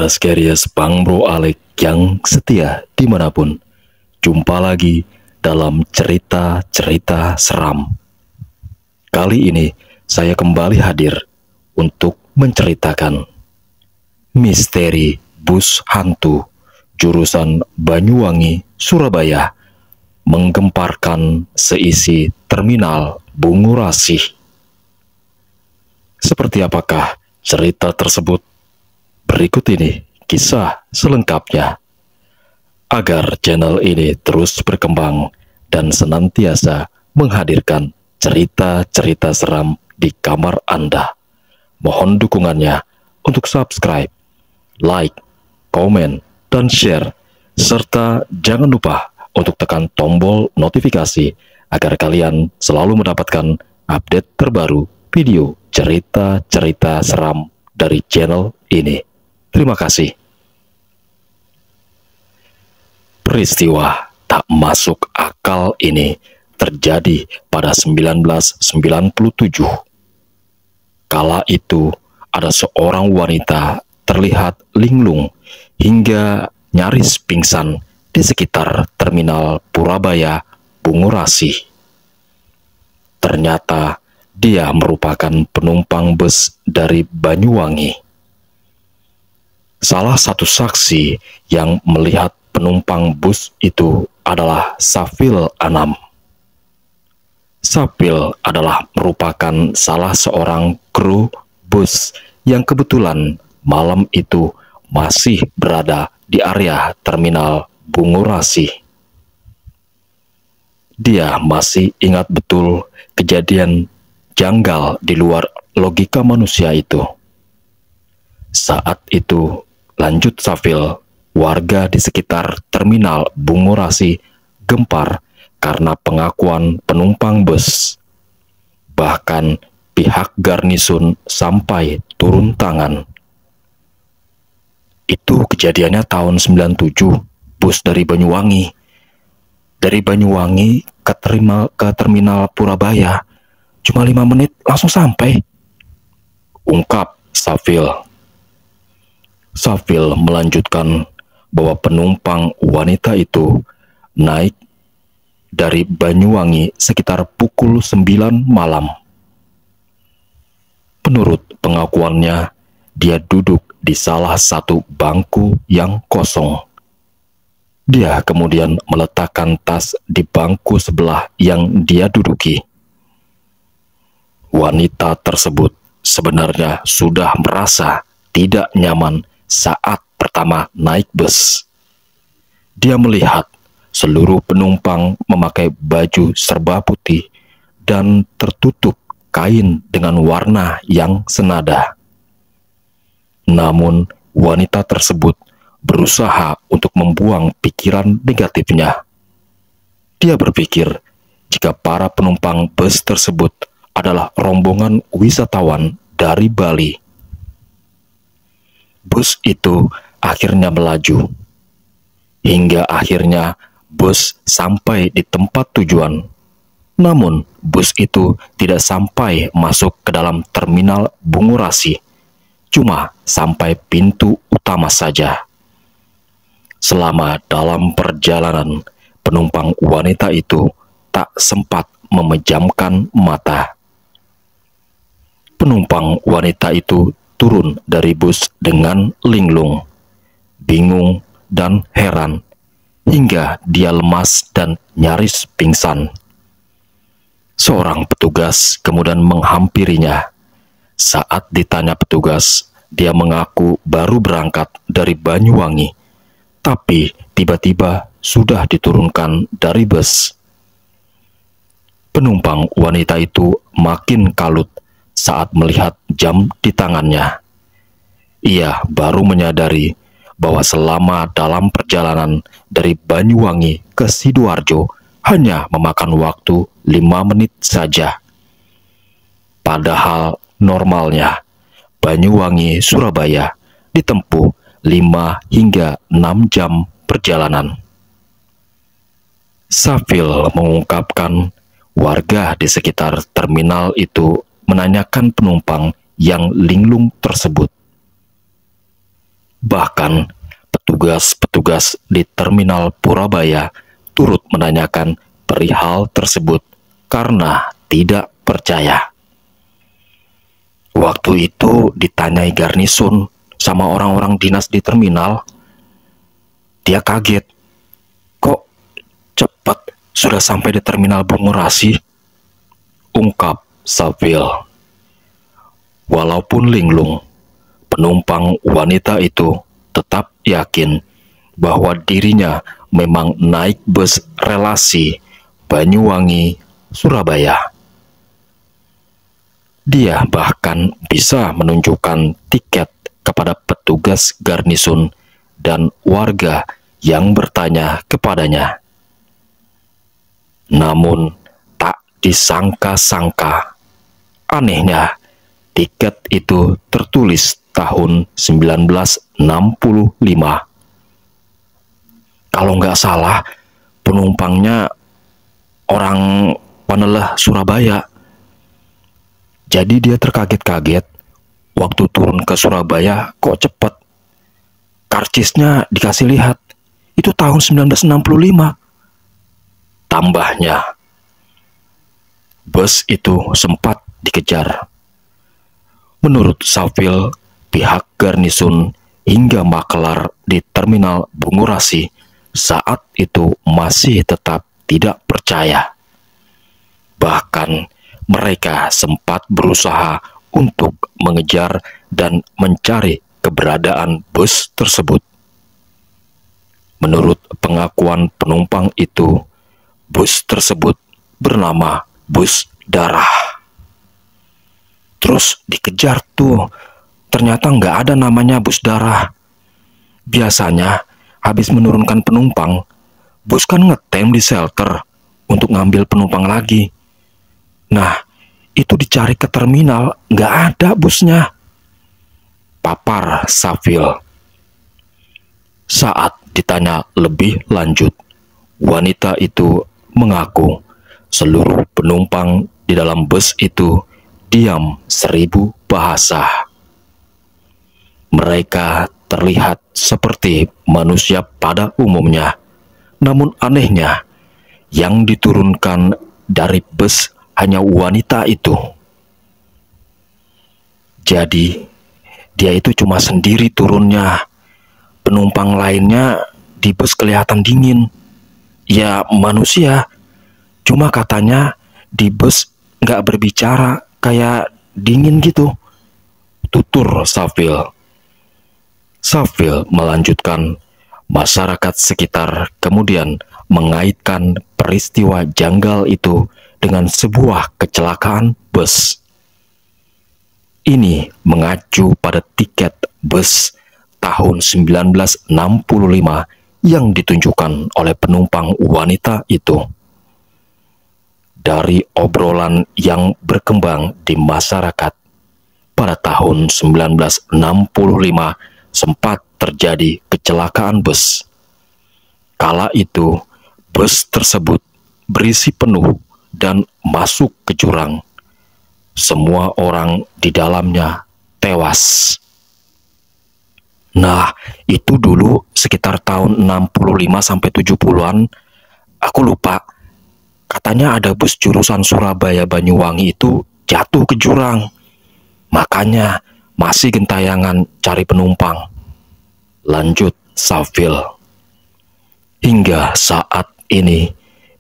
Para Skerias Bang Bro Alek yang setia dimanapun, jumpa lagi dalam cerita-cerita seram. Kali ini saya kembali hadir untuk menceritakan misteri bus hantu jurusan Banyuwangi, Surabaya menggemparkan seisi terminal Bungurasi. Seperti apakah cerita tersebut? Berikut ini kisah selengkapnya. Agar channel ini terus berkembang dan senantiasa menghadirkan cerita-cerita seram di kamar Anda, mohon dukungannya untuk subscribe, like, komen, dan share, serta jangan lupa untuk tekan tombol notifikasi agar kalian selalu mendapatkan update terbaru video cerita-cerita seram dari channel ini. Terima kasih. Peristiwa tak masuk akal ini terjadi pada 1997. Kala itu ada seorang wanita terlihat linglung hingga nyaris pingsan di sekitar terminal Purabaya Bungurasi. Ternyata dia merupakan penumpang bus dari Banyuwangi. Salah satu saksi yang melihat penumpang bus itu adalah Safil Anam. Safil adalah merupakan salah seorang kru bus yang kebetulan malam itu masih berada di area terminal Bungurasi. Dia masih ingat betul kejadian janggal di luar logika manusia itu. Saat itu, lanjut Safil, warga di sekitar terminal Bungurasi gempar karena pengakuan penumpang bus. Bahkan pihak garnisun sampai turun tangan. Itu kejadiannya tahun 97, bus dari Banyuwangi. Dari Banyuwangi ke terminal Purabaya, cuma 5 menit langsung sampai, ungkap Safil. Safil melanjutkan bahwa penumpang wanita itu naik dari Banyuwangi sekitar pukul 9 malam. Menurut pengakuannya, dia duduk di salah satu bangku yang kosong. Dia kemudian meletakkan tas di bangku sebelah yang dia duduki. Wanita tersebut sebenarnya sudah merasa tidak nyaman saat pertama naik bus. Dia melihat seluruh penumpang memakai baju serba putih dan tertutup kain dengan warna yang senada. Namun wanita tersebut berusaha untuk membuang pikiran negatifnya. Dia berpikir jika para penumpang bus tersebut adalah rombongan wisatawan dari Bali. Bus itu akhirnya melaju. Hingga akhirnya bus sampai di tempat tujuan. Namun bus itu tidak sampai masuk ke dalam terminal Bungurasi. Cuma sampai pintu utama saja. Selama dalam perjalanan, penumpang wanita itu tak sempat memejamkan mata. Penumpang wanita itu turun dari bus dengan linglung, bingung dan heran, hingga dia lemas dan nyaris pingsan. Seorang petugas kemudian menghampirinya. Saat ditanya petugas, dia mengaku baru berangkat dari Banyuwangi, tapi tiba-tiba sudah diturunkan dari bus. Penumpang wanita itu makin kalut saat melihat jam di tangannya. Ia baru menyadari bahwa selama dalam perjalanan dari Banyuwangi ke Sidoarjo hanya memakan waktu 5 menit saja. Padahal normalnya Banyuwangi Surabaya ditempuh 5 hingga 6 jam perjalanan. Safil mengungkapkan warga di sekitar terminal itu menanyakan penumpang yang linglung tersebut. Bahkan petugas-petugas di terminal Purabaya turut menanyakan perihal tersebut karena tidak percaya. Waktu itu ditanyai garnisun sama orang-orang dinas di terminal, dia kaget. Kok cepat sudah sampai di terminal Bungurasi? Ungkap Saville. Walaupun linglung, penumpang wanita itu tetap yakin bahwa dirinya memang naik bus relasi Banyuwangi-Surabaya. Dia bahkan bisa menunjukkan tiket kepada petugas garnisun dan warga yang bertanya kepadanya. Namun tak disangka-sangka, anehnya tiket itu tertulis tahun 1965. Kalau nggak salah, penumpangnya orang Paneleh, Surabaya. Jadi dia terkaget-kaget waktu turun ke Surabaya, kok cepet. Karcisnya dikasih lihat, itu tahun 1965. Tambahnya, bus itu sempat dikejar. Menurut Saville, pihak garnisun hingga makelar di terminal Bungurasi saat itu masih tetap tidak percaya. Bahkan mereka sempat berusaha untuk mengejar dan mencari keberadaan bus tersebut. Menurut pengakuan penumpang itu, bus tersebut bernama Bus Darah. Terus dikejar tuh, ternyata nggak ada namanya Bus Darah. Biasanya habis menurunkan penumpang, bus kan ngetem di shelter untuk ngambil penumpang lagi. Nah, itu dicari ke terminal, nggak ada busnya. Papar Saville. Saat ditanya lebih lanjut, wanita itu mengaku seluruh penumpang di dalam bus itu diam 1000 bahasa. Mereka terlihat seperti manusia pada umumnya, namun anehnya yang diturunkan dari bus hanya wanita itu. Jadi dia itu cuma sendiri turunnya. Penumpang lainnya di bus kelihatan dingin. Ya manusia, cuma katanya di bus nggak berbicara, kayak dingin gitu. Tutur Saville. Saville melanjutkan, masyarakat sekitar kemudian mengaitkan peristiwa janggal itu dengan sebuah kecelakaan bus. Ini mengacu pada tiket bus tahun 1965 yang ditunjukkan oleh penumpang wanita itu. Dari obrolan yang berkembang di masyarakat, pada tahun 1965 sempat terjadi kecelakaan bus. Kala itu, bus tersebut berisi penuh dan masuk ke jurang. Semua orang di dalamnya tewas. Nah, itu dulu sekitar tahun 65 sampai 70-an. Aku lupa. Katanya ada bus jurusan Surabaya Banyuwangi itu jatuh ke jurang. Makanya masih gentayangan cari penumpang. Lanjut Saville. Hingga saat ini,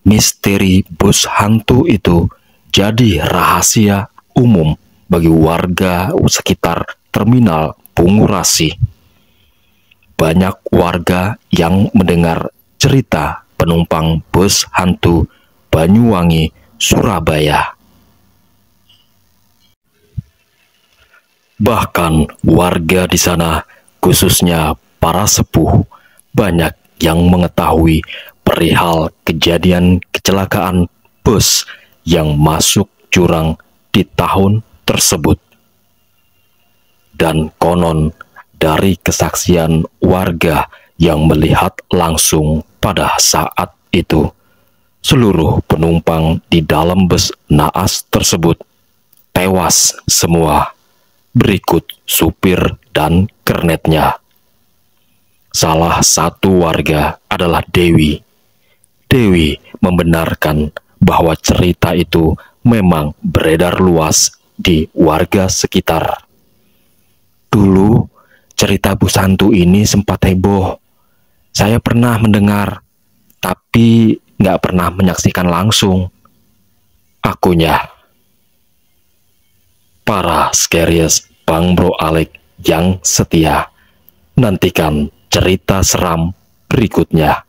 misteri bus hantu itu jadi rahasia umum bagi warga sekitar terminal Bungurasi. Banyak warga yang mendengar cerita penumpang bus hantu Banyuwangi, Surabaya. Bahkan warga di sana, khususnya para sepuh, banyak yang mengetahui perihal kejadian kecelakaan bus yang masuk jurang di tahun tersebut. Dan konon dari kesaksian warga yang melihat langsung pada saat itu, seluruh penumpang di dalam bus naas tersebut tewas semua, berikut supir dan kernetnya. Salah satu warga adalah Dewi. Dewi membenarkan bahwa cerita itu memang beredar luas di warga sekitar. Dulu, cerita Bu Santu ini sempat heboh. Saya pernah mendengar, tapi nggak pernah menyaksikan langsung. Akunya. Para Scariest Bang Bro Alek yang setia, nantikan cerita seram berikutnya.